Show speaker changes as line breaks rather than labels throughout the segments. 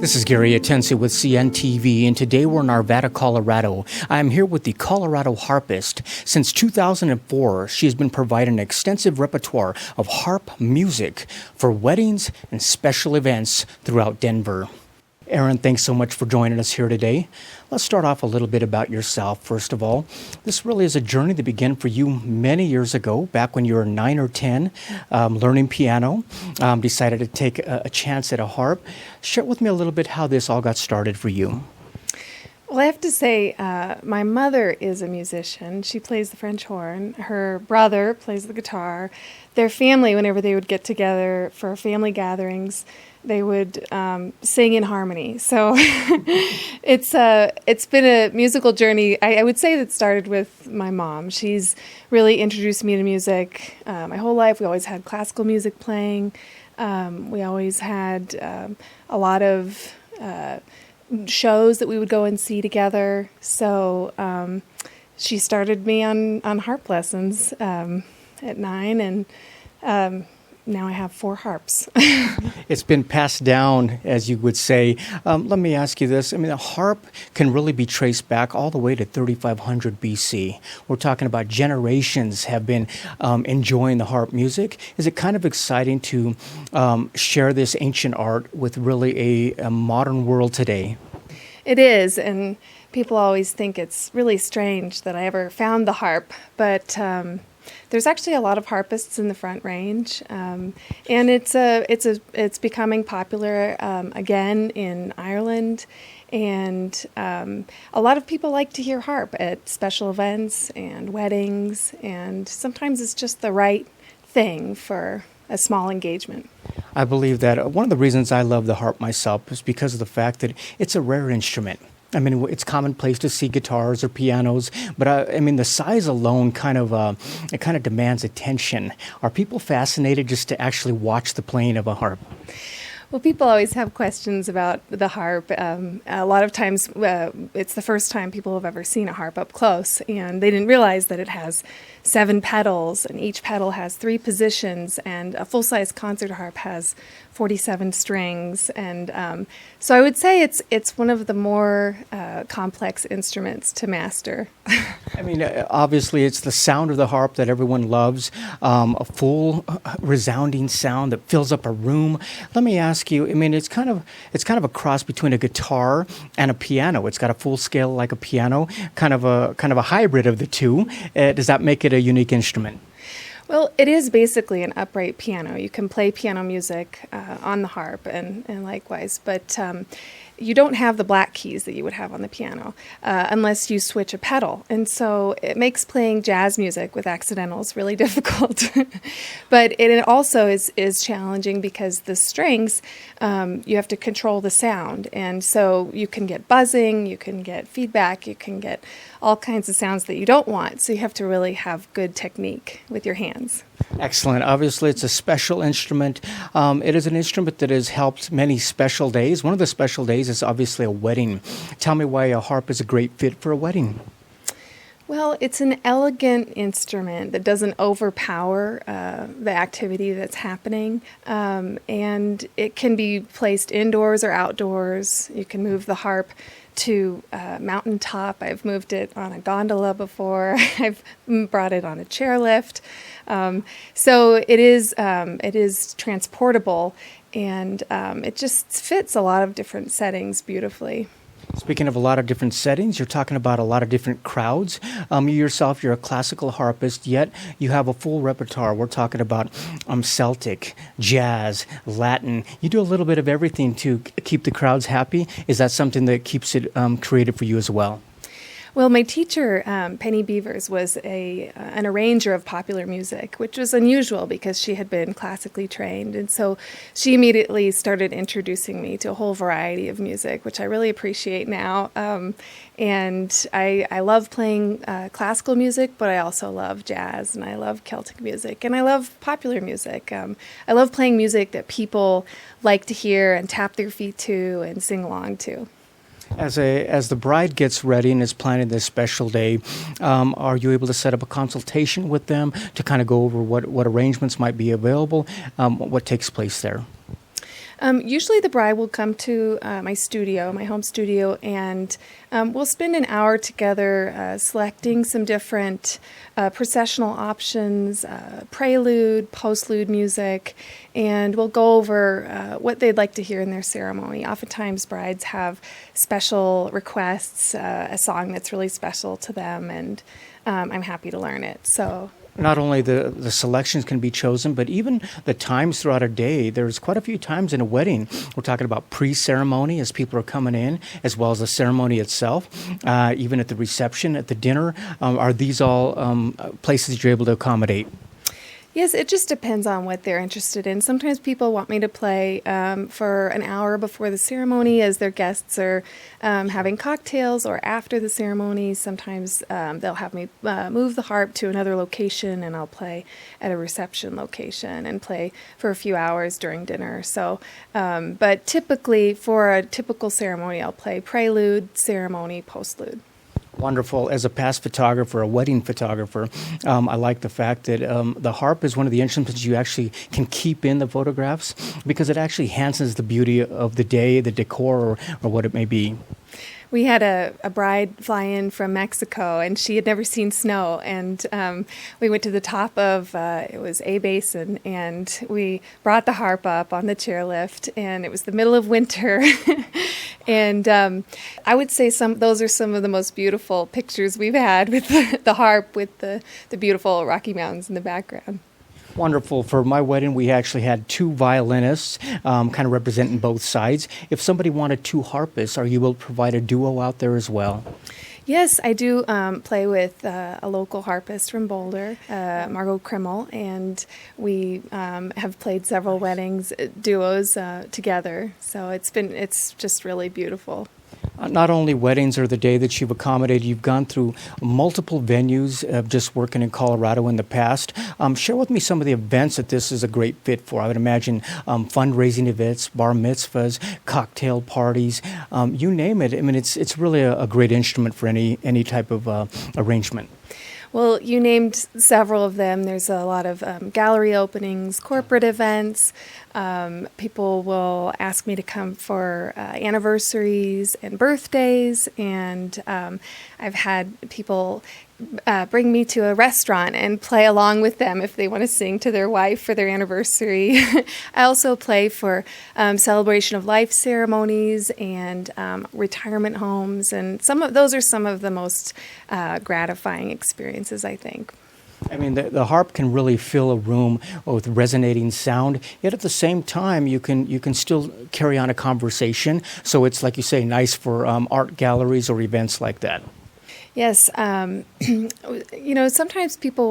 This is Gary Atanu with CNTV, and today we're in Arvada, Colorado. I'm here with the Colorado Harpist. Since 2004, she has been providing an extensive repertoire of harp music for weddings and special events throughout Denver. Erin, thanks so much for joining us here today. Let's start off a little bit about yourself, first of all. This really is a journey that began for you many years ago, back when you were 9 or 10, learning piano, decided to take a chance at a harp. Share with me a little bit how this all got started for you.
Well, I have to say, my mother is a musician. She plays the French horn. Her brother plays the guitar. Their family, whenever they would get together for family gatherings, they would sing in harmony. So it's been a musical journey. I would say that started with my mom. She's really introduced me to music my whole life. We always had classical music playing. We always had a lot of shows that we would go and see together. So she started me on harp lessons at 9, and now I have 4 harps.
It's been passed down, as you would say. Let me ask you this. I mean, a harp can really be traced back all the way to 3500 BC. We're talking about generations have been enjoying the harp music. Is it kind of exciting to share this ancient art with really a modern world today?
It is, and people always think it's really strange that I ever found the harp, but there's actually a lot of harpists in the Front Range, and it's becoming popular again in Ireland, and a lot of people like to hear harp at special events and weddings, and sometimes it's just the right thing for a small engagement.
I believe that one of the reasons I love the harp myself is because of the fact that it's a rare instrument. I mean, it's commonplace to see guitars or pianos, but I mean, the size alone kind of demands attention. Are people fascinated just to actually watch the playing of a harp?
Well, people always have questions about the harp. A lot of times it's the first time people have ever seen a harp up close, and they didn't realize that it has 7 pedals, and each pedal has 3 positions, and a full-size concert harp has 47 strings. And so I would say it's one of the more complex instruments to master.
I mean, obviously, it's the sound of the harp that everyone loves, a full, resounding sound that fills up a room. Let me ask you, I mean, it's kind of a cross between a guitar and a piano. It's got a full scale like a piano, kind of a hybrid of the two. Does that make it a unique instrument?
Well, it is basically an upright piano. You can play piano music on the harp and likewise, but you don't have the black keys that you would have on the piano unless you switch a pedal. And so it makes playing jazz music with accidentals really difficult. But it also is challenging because the strings, you have to control the sound. And so you can get buzzing, you can get feedback, you can get all kinds of sounds that you don't want. So you have to really have good technique with your hands.
Excellent. Obviously, it's a special instrument. It is an instrument that has helped many special days. One of the special days is obviously a wedding. Tell me why a harp is a great fit for a wedding.
Well, it's an elegant instrument that doesn't overpower the activity that's happening, and it can be placed indoors or outdoors. You can move the harp to a mountaintop. I've moved it on a gondola before. I've brought it on a chairlift. So it is transportable, and it just fits a lot of different settings beautifully.
Speaking of a lot of different settings, you're talking about a lot of different crowds. You yourself, you're a classical harpist, yet you have a full repertoire. We're talking about Celtic, jazz, Latin. You do a little bit of everything to keep the crowds happy. Is that something that keeps it creative for you as well?
Well, my teacher, Penny Beavers, was an arranger of popular music, which was unusual because she had been classically trained. And so she immediately started introducing me to a whole variety of music, which I really appreciate now. And I love playing classical music, but I also love jazz, and I love Celtic music, and I love popular music. I love playing music that people like to hear and tap their feet to and sing along to.
As the bride gets ready and is planning this special day, are you able to set up a consultation with them to kind of go over what arrangements might be available? What takes place there?
Usually the bride will come to my studio, my home studio, and we'll spend an hour together selecting some different processional options, prelude, postlude music, and we'll go over what they'd like to hear in their ceremony. Oftentimes brides have special requests, a song that's really special to them, and I'm happy to learn it. So.
Not only the selections can be chosen, but even the times throughout a day. There's quite a few times in a wedding. We're talking about pre-ceremony as people are coming in, as well as the ceremony itself, even at the reception, at the dinner. Are these all places you're able to accommodate?
Yes, it just depends on what they're interested in. Sometimes people want me to play for an hour before the ceremony as their guests are having cocktails, or after the ceremony. Sometimes they'll have me move the harp to another location, and I'll play at a reception location and play for a few hours during dinner. So, but typically for a typical ceremony, I'll play prelude, ceremony, postlude.
Wonderful. As a past photographer, a wedding photographer, I like the fact that the harp is one of the instruments you actually can keep in the photographs because it actually enhances the beauty of the day, the decor, or what it may be.
We had a bride fly in from Mexico, and she had never seen snow. And we went to the top of, it was A Basin, and we brought the harp up on the chairlift, and it was the middle of winter. And I would say those are some of the most beautiful pictures we've had with the harp, with the beautiful Rocky Mountains in the background.
Wonderful. For my wedding, we actually had two violinists kind of representing both sides. If somebody wanted two harpists, are you able to provide a duo out there as well?
Yes, I do play with a local harpist from Boulder, Margot Krimmel, and we have played several weddings duos together. So it's just really beautiful.
Not only weddings are the day that you've accommodated, you've gone through multiple venues just working in Colorado in the past. Share with me some of the events that this is a great fit for. I would imagine fundraising events, bar mitzvahs, cocktail parties, you name it. I mean, it's really a great instrument for any type of arrangement.
Well, you named several of them. There's a lot of gallery openings, corporate events. People will ask me to come for anniversaries and birthdays, and I've had people bring me to a restaurant and play along with them if they want to sing to their wife for their anniversary. I also play for celebration of life ceremonies and retirement homes, and those are some of the most gratifying experiences, I think.
I mean, the harp can really fill a room with resonating sound, yet at the same time, you can still carry on a conversation. So it's, like you say, nice for art galleries or events like that.
Yes, sometimes people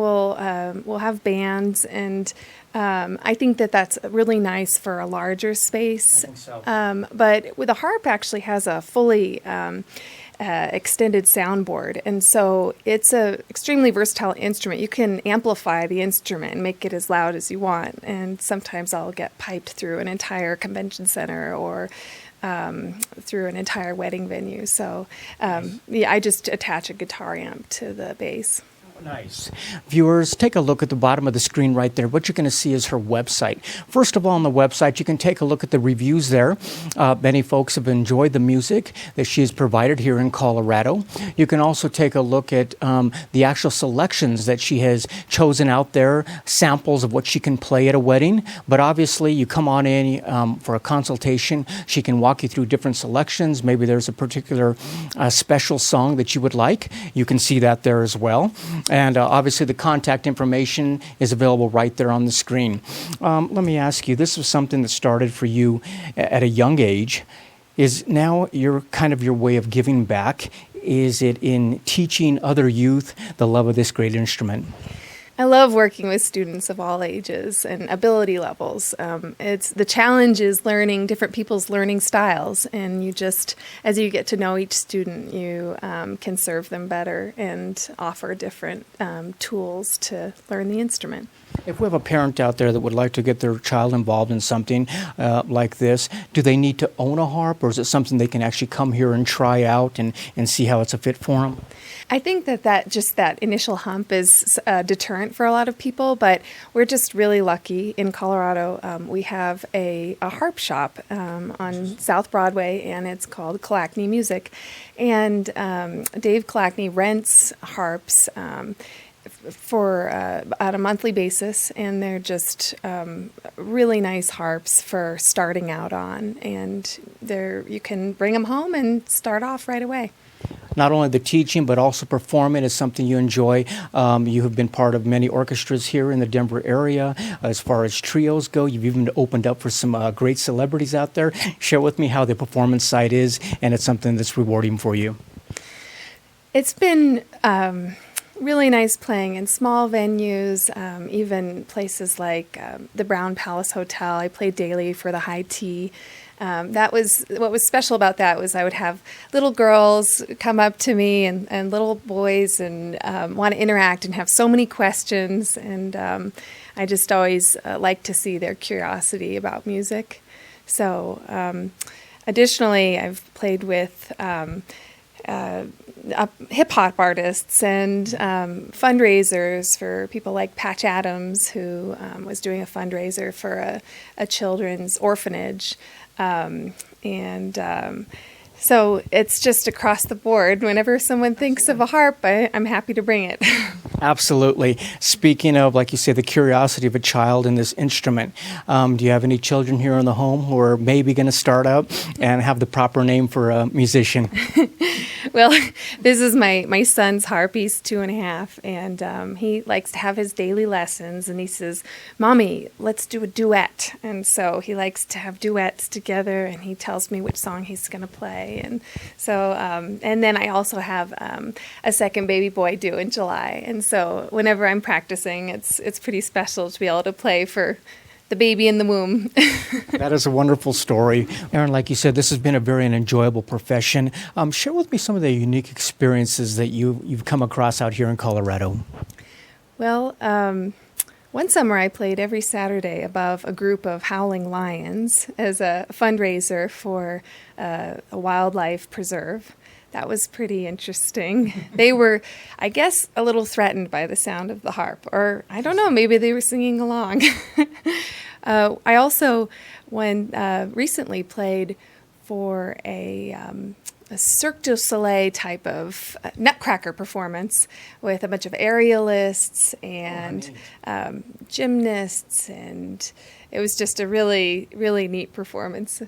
will have bands, and I think that's really nice for a larger space.
I think so.
But the harp actually has a fully extended soundboard, and so it's a extremely versatile instrument. You can amplify the instrument and make it as loud as you want, and sometimes I'll get piped through an entire convention center or through an entire wedding venue. So I just attach a guitar amp to the bass.
Nice. Viewers, take a look at the bottom of the screen right there. What you're going to see is her website. First of all, on the website, you can take a look at the reviews there. Many folks have enjoyed the music that she has provided here in Colorado. You can also take a look at the actual selections that she has chosen out there, samples of what she can play at a wedding. But obviously, you come on in for a consultation. She can walk you through different selections. Maybe there's a particular special song that you would like. You can see that there as well. And obviously the contact information is available right there on the screen. Let me ask you, this was something that started for you at a young age. Is now your way of giving back? Is it in teaching other youth the love of this great instrument?
I love working with students of all ages and ability levels. It's the challenge is learning different people's learning styles, and you just, as you get to know each student, you can serve them better and offer different tools to learn the instrument.
If we have a parent out there that would like to get their child involved in something like this, do they need to own a harp, or is it something they can actually come here and try out and see how it's a fit for them?
I think that initial hump is a deterrent for a lot of people, but we're just really lucky in Colorado. We have a harp shop on South Broadway, and it's called Clackney Music. And Dave Clackney rents harps for on a monthly basis, and they're just really nice harps for starting out on. And you can bring them home and start off right away.
Not only the teaching, but also performing is something you enjoy. You have been part of many orchestras here in the Denver area. As far as trios go, you've even opened up for some great celebrities out there. Share with me how the performance side is, and it's something that's rewarding for you.
It's been really nice playing in small venues, even places like the Brown Palace Hotel. I played daily for the High Tea. That was what was special about that was I would have little girls come up to me and little boys and want to interact and have so many questions, and I just always like to see their curiosity about music. So additionally, I've played with hip hop artists and fundraisers for people like Patch Adams, who was doing a fundraiser for a children's orphanage. So it's just across the board. Whenever someone thinks of a harp, I'm happy to bring it.
Absolutely. Speaking of, like you say, the curiosity of a child in this instrument, do you have any children here in the home who are maybe going to start out and have the proper name for a musician?
Well, this is my son's harp. He's 2.5, and he likes to have his daily lessons, and he says, "Mommy, let's do a duet." And so he likes to have duets together, and he tells me which song he's going to play. And so, and then I also have a second baby boy due in July, and so whenever I'm practicing, it's pretty special to be able to play for the baby in the womb.
That is a wonderful story. Erin, like you said, this has been a very enjoyable profession. Share with me some of the unique experiences that you've come across out here in Colorado.
Well, one summer I played every Saturday above a group of howling lions as a fundraiser for a wildlife preserve. That was pretty interesting. They were, I guess, a little threatened by the sound of the harp, or I don't know, maybe they were singing along. I also, recently played for a Cirque du Soleil type of nutcracker performance with a bunch of aerialists and gymnasts, and it was just a really, really neat performance.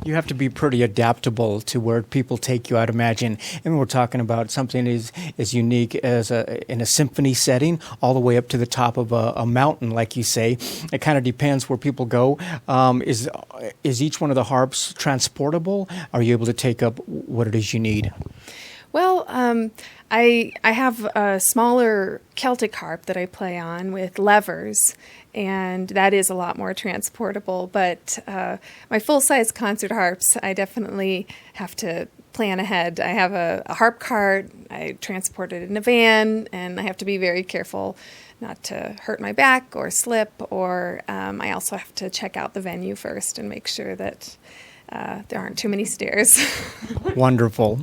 You have to be pretty adaptable to where people take you, I'd imagine. And we're talking about something as unique as in a symphony setting, all the way up to the top of a mountain, like you say. It kind of depends where people go. Is each one of the harps transportable? Are you able to take up what it is you need?
Well, I have a smaller Celtic harp that I play on with levers, and that is a lot more transportable. But my full-size concert harps, I definitely have to plan ahead. I have a harp cart, I transport it in a van, and I have to be very careful not to hurt my back or slip, or I also have to check out the venue first and make sure that there aren't too many stairs.
Wonderful.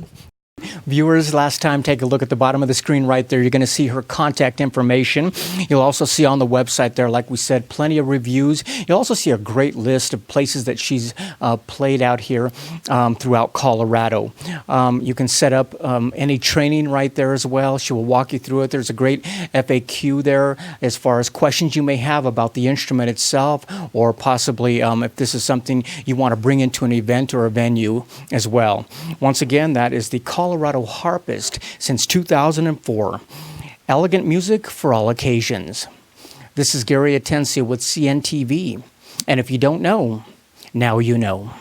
Viewers, last time, take a look at the bottom of the screen right there. You're going to see her contact information. You'll also see on the website there, like we said, plenty of reviews. You'll also see a great list of places that she's played out here throughout Colorado. You can set up any training right there as well. She will walk you through it. There's a great FAQ there as far as questions you may have about the instrument itself, or possibly if this is something you want to bring into an event or a venue as well. Once again, that is the Colorado Harpist since 2004. Elegant music for all occasions. This is Gary Atencio with CNTV. And if you don't know, now you know.